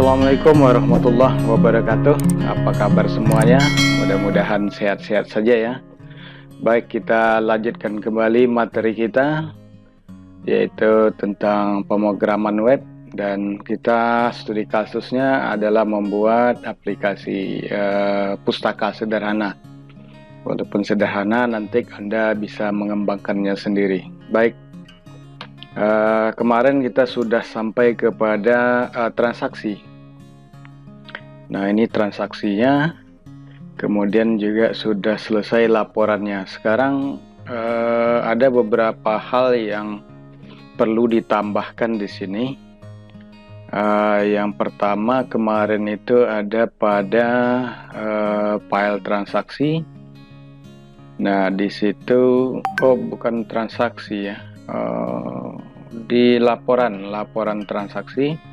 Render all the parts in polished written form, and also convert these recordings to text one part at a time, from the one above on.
Assalamualaikum warahmatullahi wabarakatuh. Apa kabar semuanya? Mudah-mudahan sehat-sehat saja ya. Baik, kita lanjutkan kembali materi kita, yaitu tentang pemrograman web, dan kita studi kasusnya adalah membuat aplikasi pustaka sederhana. Walaupun sederhana, nanti Anda bisa mengembangkannya sendiri. Baik, kemarin kita sudah sampai kepada transaksi. Nah, ini transaksinya, kemudian juga sudah selesai laporannya. Sekarang ada beberapa hal yang perlu ditambahkan di sini. Yang pertama, kemarin itu ada pada file transaksi. Nah, di situ bukan transaksi ya, di laporan transaksi,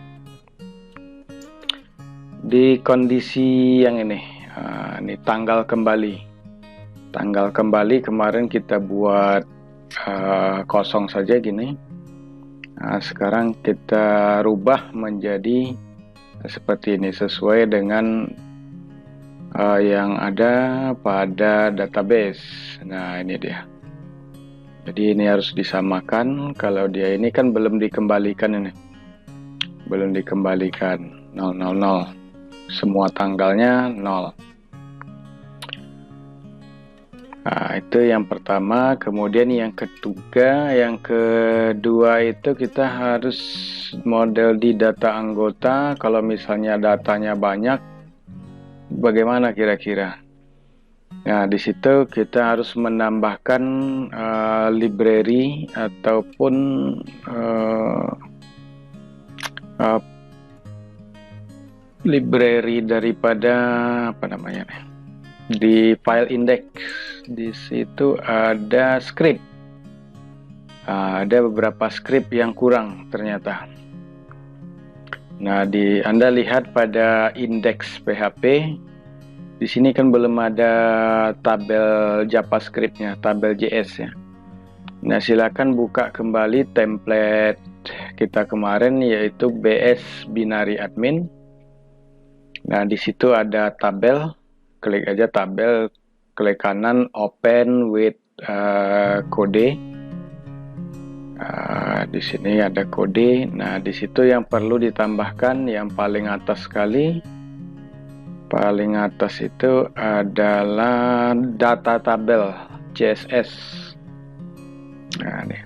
di kondisi yang ini tanggal kembali kemarin kita buat kosong saja gini. Nah, sekarang kita rubah menjadi seperti ini sesuai dengan yang ada pada database. Nah, ini dia. Jadi ini harus disamakan. Kalau dia ini kan belum dikembalikan, ini belum dikembalikan 000, semua tanggalnya 0. Nah, itu yang pertama. Kemudian yang kedua itu kita harus model di data anggota. Kalau misalnya datanya banyak, bagaimana kira-kira? Nah, di situ kita harus menambahkan library ataupun library daripada apa namanya nih, di file index. Di situ ada script. Ada beberapa script yang kurang ternyata. Nah, Anda lihat pada index PHP. Di sini kan belum ada tabel JavaScript-nya, tabel JS ya. Nah, silakan buka kembali template kita kemarin, yaitu BS Binary Admin. Nah, di situ ada tabel. Klik aja tabel, klik kanan open with kode. Di sini ada kode. Nah, di situ yang perlu ditambahkan yang paling atas sekali. Paling atas itu adalah data tabel CSS. Nah, ini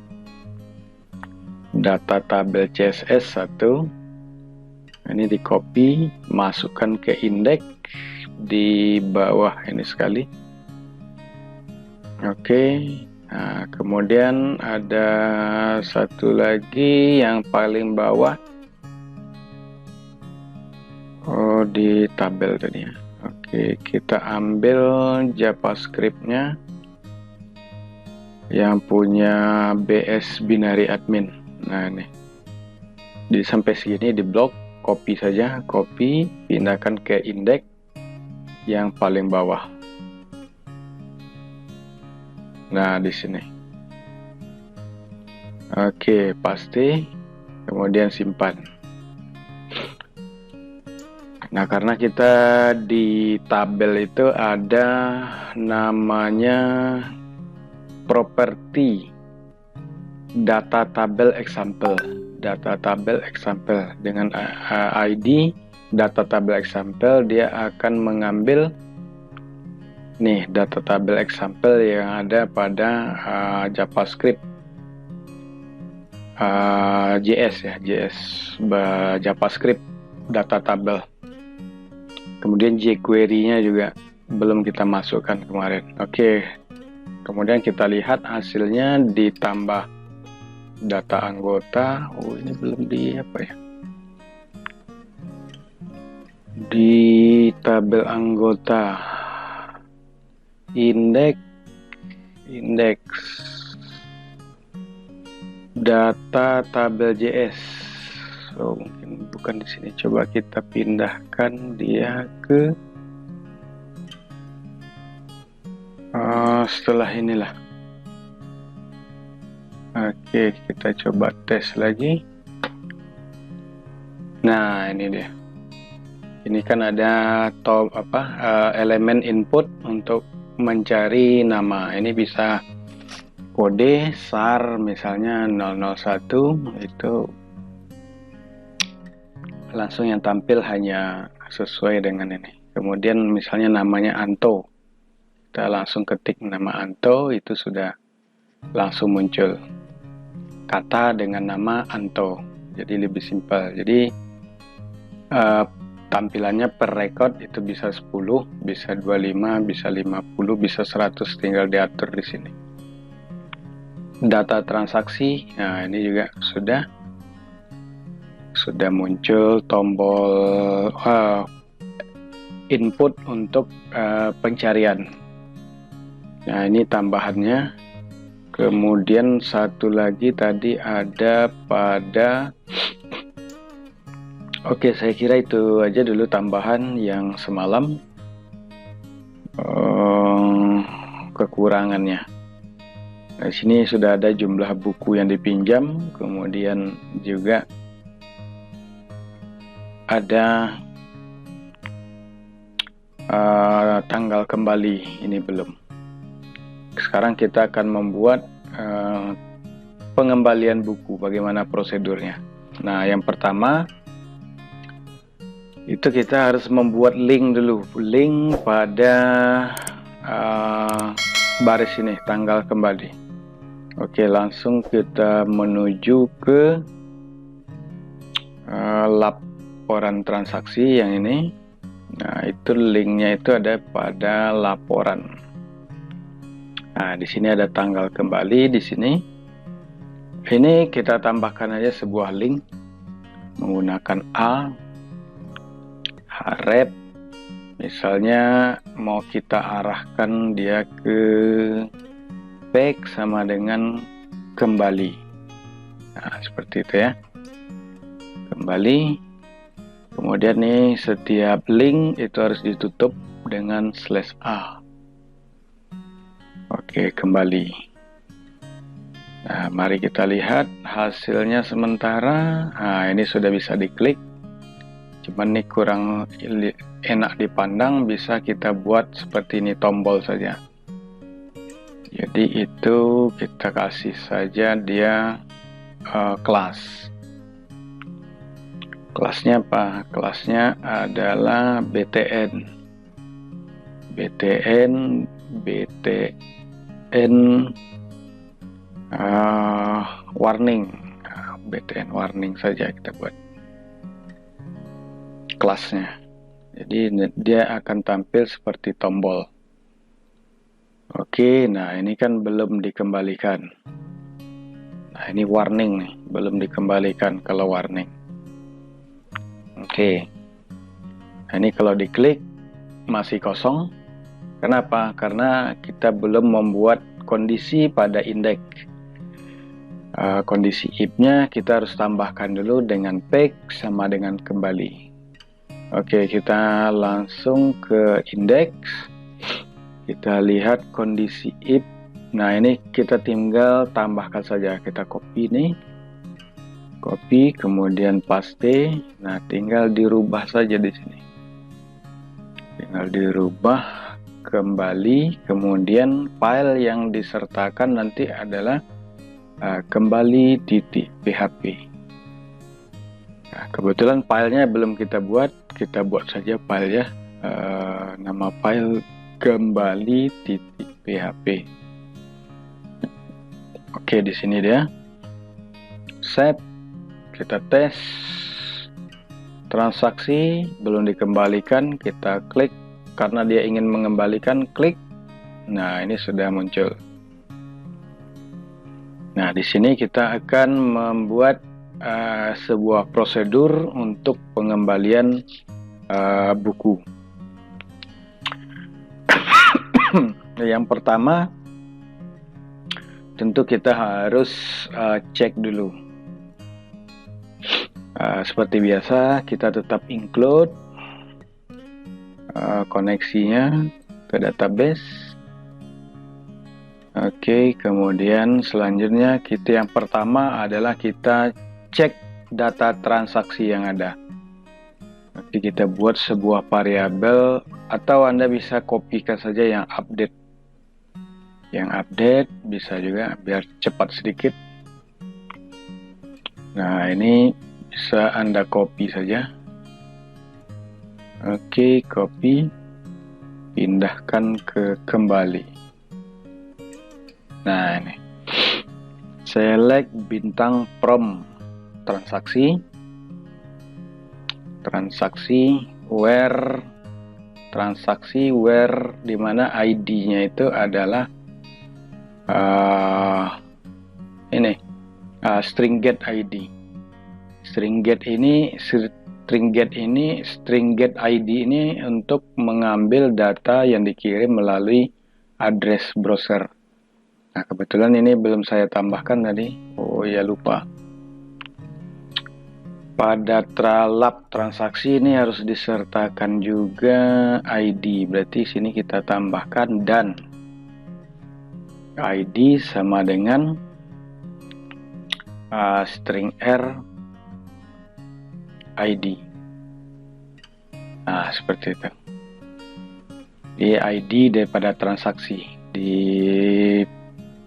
data tabel CSS 1. Ini di copy, masukkan ke index di bawah ini sekali. Oke. Nah, kemudian ada satu lagi yang paling bawah. Di tabel tadi ya. Oke, kita ambil JavaScript-nya yang punya BS Binary Admin. Nah, ini sampai segini di blok, copy saja, copy, pindahkan ke index yang paling bawah. Nah, di sini. Oke, paste, kemudian simpan. Nah, karena kita di tabel itu ada namanya property data tabel example. Data tabel example dengan ID data tabel example, dia akan mengambil nih data tabel example yang ada pada JavaScript JS ya, JS JavaScript data tabel. Kemudian jQuery-nya juga belum kita masukkan kemarin. Oke. Kemudian kita lihat hasilnya ditambah data anggota. Ini belum di apa ya? Di tabel anggota. Index data tabel JS. Mungkin bukan di sini. Coba kita pindahkan dia ke setelah inilah. Oke, kita coba tes lagi. Nah, ini dia. Ini kan ada elemen input untuk mencari nama. Ini bisa kode SAR misalnya 001, itu langsung yang tampil hanya sesuai dengan ini. Kemudian misalnya namanya Anto, kita langsung ketik nama Anto, itu sudah langsung muncul kata dengan nama Anto. Jadi lebih simpel. Jadi tampilannya per record itu bisa 10, bisa 25, bisa 50, bisa 100, tinggal diatur di sini. Data transaksi, nah ini juga sudah muncul tombol input untuk pencarian. Nah, ini tambahannya. Kemudian satu lagi tadi ada pada Oke, saya kira itu aja dulu tambahan yang semalam. Kekurangannya. Nah, di sini sudah ada jumlah buku yang dipinjam, kemudian juga ada tanggal kembali, ini belum. Sekarang kita akan membuat pengembalian buku, bagaimana prosedurnya. Nah, yang pertama itu kita harus membuat link dulu, link pada baris ini, tanggal kembali. Oke, langsung kita menuju ke laporan transaksi yang ini. Nah, itu linknya itu ada pada laporan. Nah, di sini ada tanggal kembali di sini. Ini kita tambahkan aja sebuah link menggunakan href. Misalnya mau kita arahkan dia ke back sama dengan kembali. Nah, seperti itu ya. Kembali. Kemudian nih setiap link itu harus ditutup dengan /a. Oke, kembali. Nah, mari kita lihat hasilnya sementara. Nah, ini sudah bisa diklik. Cuman ini kurang enak dipandang, bisa kita buat seperti ini, tombol saja. Jadi itu kita kasih saja dia kelas. Kelasnya apa? Kelasnya adalah BTN. BTN warning. BTN warning saja kita buat kelasnya. Jadi dia akan tampil seperti tombol. Oke, nah ini kan belum dikembalikan. Nah, ini warning nih, belum dikembalikan kalau warning. Oke. Nah, ini kalau diklik masih kosong. Kenapa? Karena kita belum membuat kondisi pada indeks. Kondisi if-nya kita harus tambahkan dulu dengan back sama dengan kembali. Oke, kita langsung ke indeks. Kita lihat kondisi if. Nah, ini kita tinggal tambahkan saja. Kita copy nih. Copy, kemudian paste. Nah, tinggal dirubah saja di sini. Tinggal dirubah kembali. Kemudian file yang disertakan nanti adalah kembali.php. Nah, kebetulan filenya belum kita buat saja file ya. Nama file kembali.php. Oke, di sini dia. Save. Kita tes. Transaksi belum dikembalikan, kita klik karena dia ingin mengembalikan, klik. Nah, ini sudah muncul. Nah, di sini kita akan membuat sebuah prosedur untuk pengembalian buku. Yang pertama, tentu kita harus cek dulu. Seperti biasa, kita tetap include koneksinya ke database. Oke, kemudian selanjutnya yang pertama adalah kita cek data transaksi yang ada. Nanti kita buat sebuah variabel, atau Anda bisa kopikan saja yang update. Yang update bisa juga, biar cepat sedikit. Nah, ini bisa Anda copy saja. Oke, copy, pindahkan ke kembali. Nah, ini select bintang from transaksi where dimana ID-nya itu adalah string get ID. String get ID ini untuk mengambil data yang dikirim melalui address browser. Nah, kebetulan ini belum saya tambahkan tadi. Oh ya, lupa. Pada lab transaksi ini harus disertakan juga ID. Berarti sini kita tambahkan dan ID sama dengan string R ID. Nah, seperti itu. Di ID daripada transaksi. Di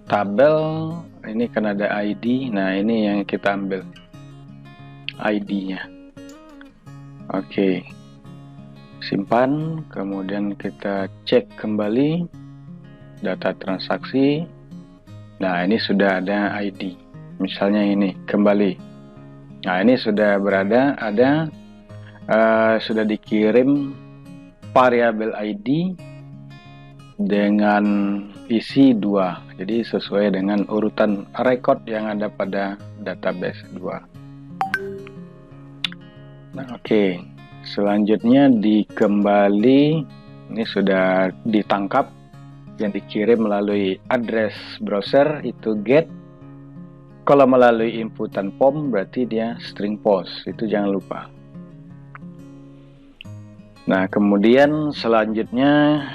tabel ini kan ada ID. Nah, ini yang kita ambil ID-nya. Oke. Simpan, kemudian kita cek kembali data transaksi. Nah, ini sudah ada ID. Misalnya ini kembali. Nah, ini sudah sudah dikirim variabel ID dengan isi 2. Jadi sesuai dengan urutan record yang ada pada database 2. Nah, oke. Selanjutnya di kembali, ini sudah ditangkap yang dikirim melalui address browser itu get. Kalau melalui inputan POM berarti dia string post, itu jangan lupa. Nah, kemudian selanjutnya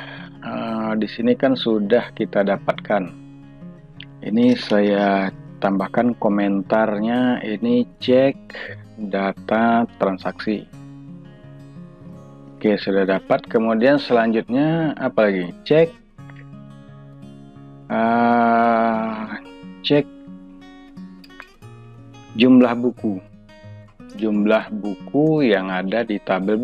di sini kan sudah kita dapatkan. Ini saya tambahkan komentarnya, ini cek data transaksi. Oke, sudah dapat. Kemudian selanjutnya apa lagi? Cek jumlah buku yang ada di tabel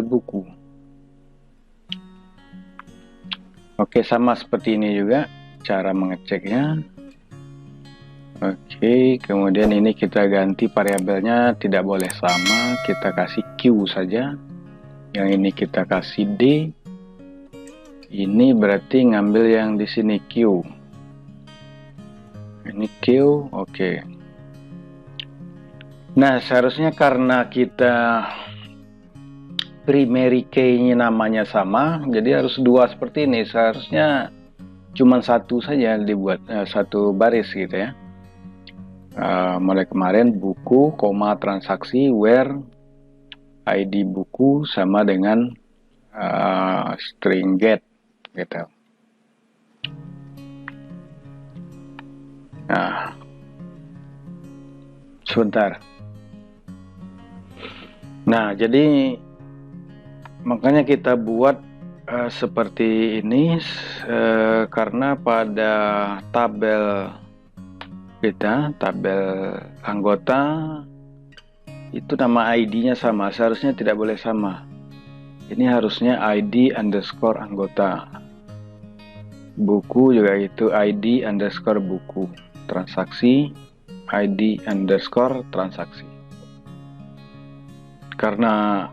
buku. Oke, sama seperti ini juga cara mengeceknya. Oke, kemudian ini kita ganti variabelnya, tidak boleh sama, kita kasih Q saja. Yang ini kita kasih D. Ini berarti ngambil yang di sini Q. Ini Q, oke. Nah, seharusnya karena kita primary key-nya namanya sama, jadi harus 2 seperti ini. Seharusnya cuma 1 saja dibuat, 1 baris gitu ya. Mulai kemarin buku, transaksi, where ID buku sama dengan string get gitu. Nah, sebentar. Nah, jadi makanya kita buat seperti ini karena pada tabel anggota itu nama ID-nya sama, seharusnya tidak boleh sama. Ini harusnya ID underscore anggota. Buku juga itu ID underscore buku. Transaksi ID underscore transaksi. Karena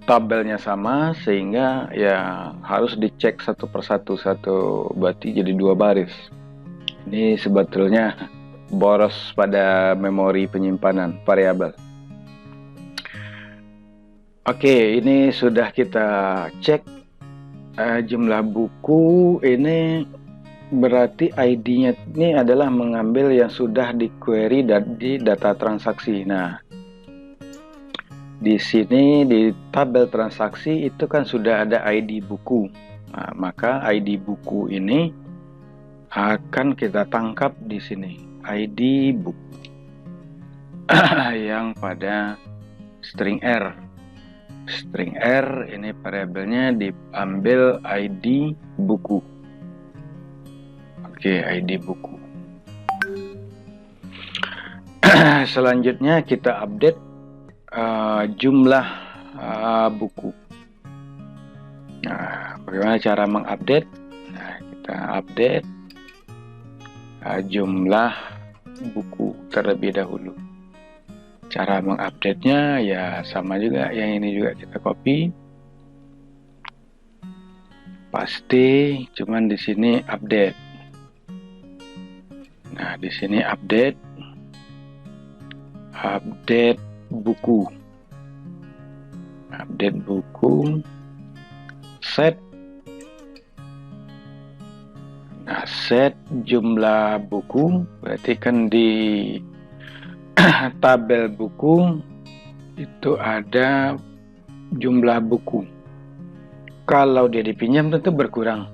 tabelnya sama sehingga ya harus dicek satu persatu, berarti jadi 2 baris. Ini sebetulnya boros pada memori penyimpanan variabel. Oke, ini sudah kita cek jumlah buku. Ini berarti ID-nya ini adalah mengambil yang sudah di query di data transaksi. Nah, di sini di tabel transaksi itu kan sudah ada ID buku. Nah, maka ID buku ini akan kita tangkap di sini, ID buku. yang pada string R. String R ini variabelnya diambil ID buku. Oke, ID buku. Selanjutnya kita update jumlah buku. Nah, bagaimana cara mengupdate? Nah, kita update jumlah buku terlebih dahulu. Cara mengupdate-nya ya sama juga, yang ini juga kita copy, paste, cuman di sini update. Nah, di sini update buku. Update buku, set. Nah, set jumlah buku, berarti kan di tabel buku itu ada jumlah buku. Kalau dia dipinjam tentu berkurang.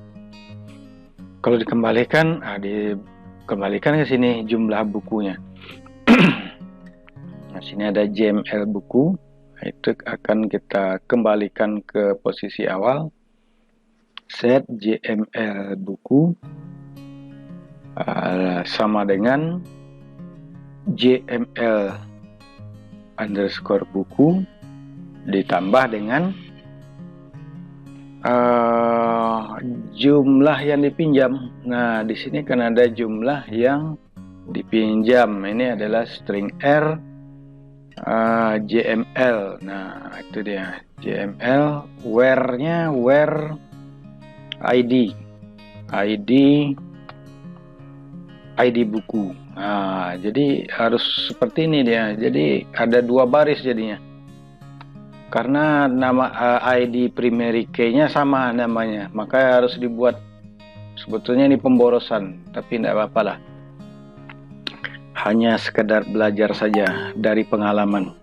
Kalau dikembalikan, dikembalikan ke sini jumlah bukunya. Nah, sini ada JML buku, itu akan kita kembalikan ke posisi awal. Set JML buku sama dengan JML underscore buku ditambah dengan jumlah yang dipinjam. Nah, di sini kan ada jumlah yang dipinjam. Ini adalah string R JML. Nah, itu dia JML. Where-nya where ID buku. Nah, jadi harus seperti ini dia. Jadi ada dua baris jadinya. Karena nama ID primary key-nya sama namanya, maka harus dibuat. Sebetulnya ini pemborosan, tapi tidak apa-apa lah. Hanya sekedar belajar saja dari pengalaman.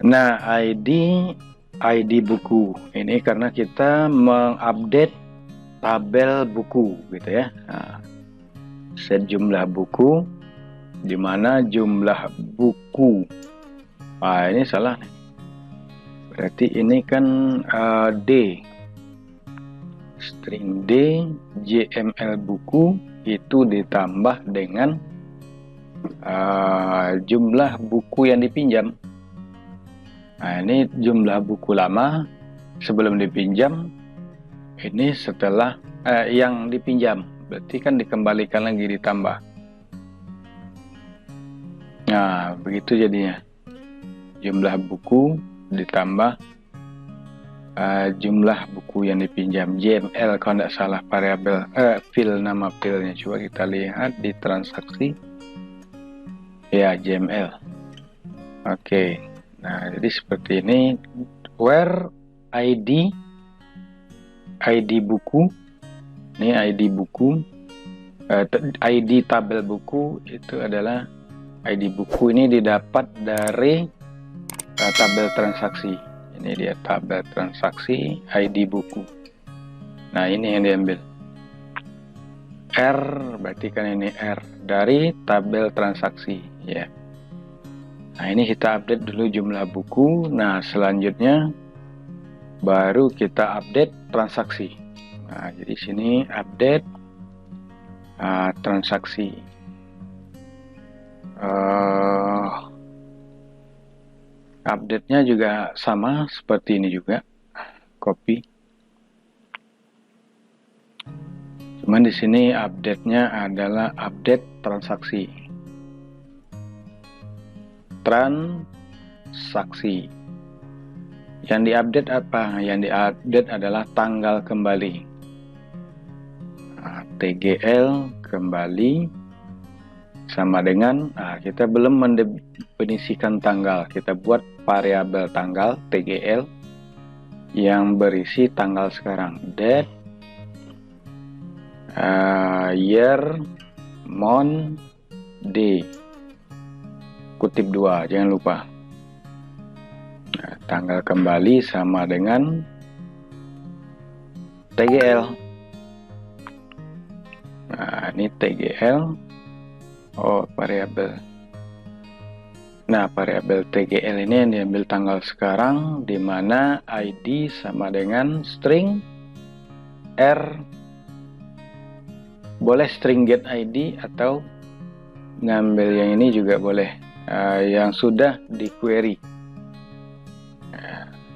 Nah, ID buku ini karena kita mengupdate tabel buku gitu ya. Nah, set jumlah buku, di mana jumlah buku. Nah, ini salah nih. Berarti ini kan D. String D JML buku itu ditambah dengan jumlah buku yang dipinjam. Nah, ini jumlah buku lama sebelum dipinjam. Ini setelah yang dipinjam. Berarti kan dikembalikan lagi ditambah. Nah, begitu jadinya. Jumlah buku ditambah jumlah buku yang dipinjam. JML kalau tidak salah variabel fill, nama fillnya. Coba kita lihat di transaksi. Ya, JML. Oke. Nah, jadi seperti ini. Where ID buku. Ini ID buku. ID tabel buku itu adalah ID buku ini didapat dari tabel transaksi. Ini dia tabel transaksi ID buku. Nah, ini yang diambil. R berarti kan ini R dari tabel transaksi ya. Nah, ini kita update dulu jumlah buku. Nah, selanjutnya baru kita update transaksi. Nah, jadi sini update transaksi. Update-nya juga sama seperti ini juga, copy. Cuman di sini update-nya adalah update transaksi. Transaksi. Yang diupdate apa? Yang diupdate adalah tanggal kembali. Nah, TGL kembali sama dengan kita belum mendefinisikan tanggal. Kita buat variabel tanggal TGL yang berisi tanggal sekarang. Date, year, month, day. Kutip 2, jangan lupa. Nah, tanggal kembali sama dengan TGL. Nah, ini TGL. Oh, variabel Nah, variabel TGL ini yang diambil tanggal sekarang, di mana ID sama dengan string R, boleh string get ID atau ngambil yang ini juga boleh, yang sudah di query.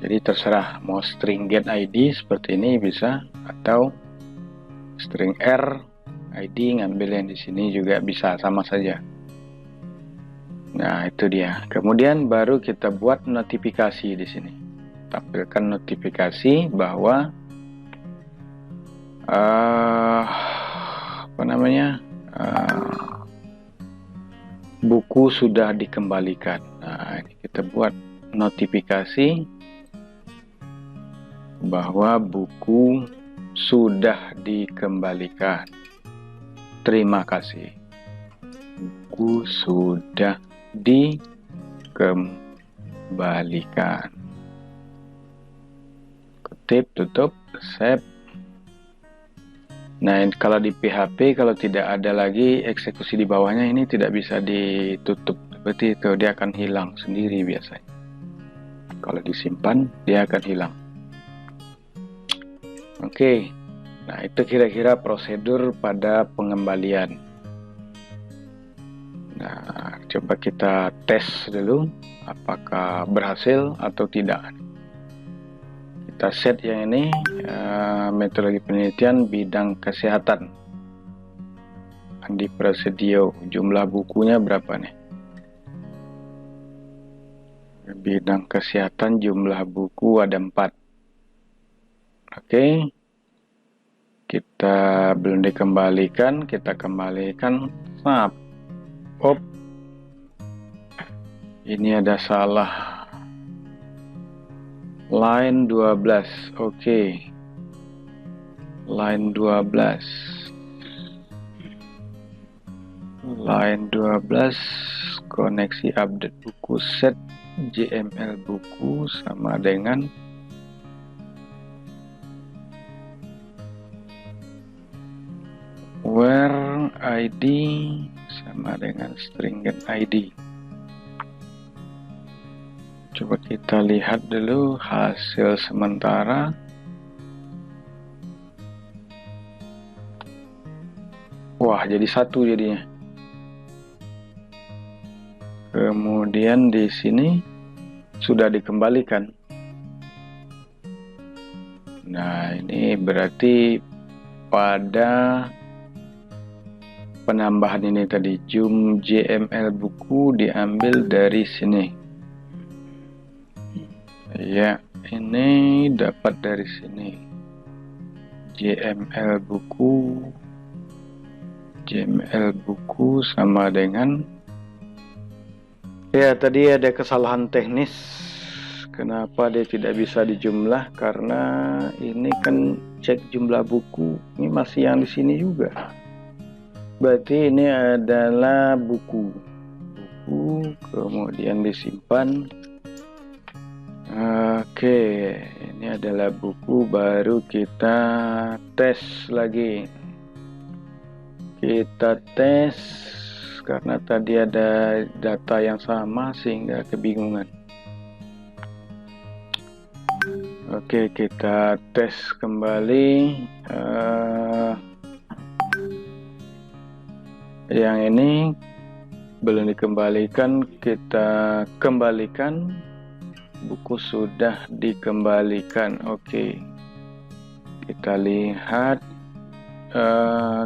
Jadi terserah mau string get ID seperti ini bisa, atau string R ID ngambil yang di sini juga bisa, sama saja. Nah, itu dia. Kemudian baru kita buat notifikasi di sini. Tampilkan notifikasi bahwa buku sudah dikembalikan. Nah, ini kita buat notifikasi bahwa buku sudah dikembalikan. Terima kasih. Buku sudah dikembalikan. Kutip, tutup, save. Nah, kalau di PHP kalau tidak ada lagi eksekusi di bawahnya, ini tidak bisa ditutup. Berarti itu dia akan hilang sendiri biasanya. Kalau disimpan, dia akan hilang. Oke, nah itu kira-kira prosedur pada pengembalian. Nah, coba kita tes dulu apakah berhasil atau tidak. Kita set yang ini, metodologi penelitian bidang kesehatan. Andi Prasetyo, jumlah bukunya berapa nih? Bidang kesehatan jumlah buku ada 4. Oke. Kita belum dikembalikan, kita kembalikan. Snap. Op. Ini ada salah. Line 12, oke. Line 12. Line 12, koneksi update buku set JML buku sama dengan where ID sama dengan string get ID. Coba kita lihat dulu hasil sementara. Wah, jadi 1 jadinya. Kemudian di sini sudah dikembalikan. Nah, ini berarti pada penambahan ini tadi JML buku diambil dari sini. Ya, ini dapat dari sini. JML buku sama dengan, ya tadi ada kesalahan teknis. Kenapa dia tidak bisa dijumlah? Karena ini kan cek jumlah buku, ini masih yang di sini juga. Berarti ini adalah buku, kemudian disimpan. Oke, ini adalah buku, baru kita tes lagi. Kita tes karena tadi ada data yang sama sehingga kebingungan. Oke, kita tes kembali. Yang ini belum dikembalikan, kita kembalikan. Buku sudah dikembalikan. Oke, kita lihat.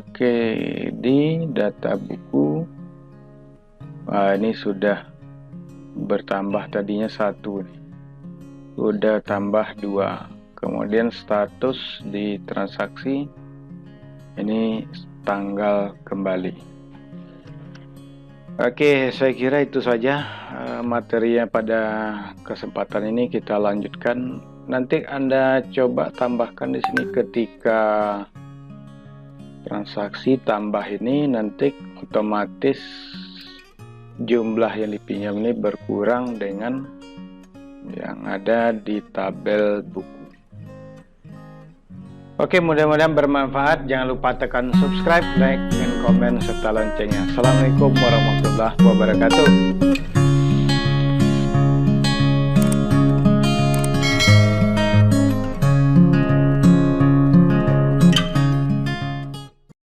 Oke, di data buku, ini sudah bertambah, tadinya 1 nih, udah tambah 2. Kemudian status di transaksi ini tanggal kembali. Oke, saya kira itu saja materinya pada kesempatan ini. Kita lanjutkan. Nanti Anda coba tambahkan di sini ketika transaksi tambah ini, nanti otomatis jumlah yang dipinjam ini berkurang dengan yang ada di tabel buku. Oke, mudah-mudahan bermanfaat. Jangan lupa tekan subscribe, like, dan komen, serta loncengnya. Assalamualaikum warahmatullahi wabarakatuh.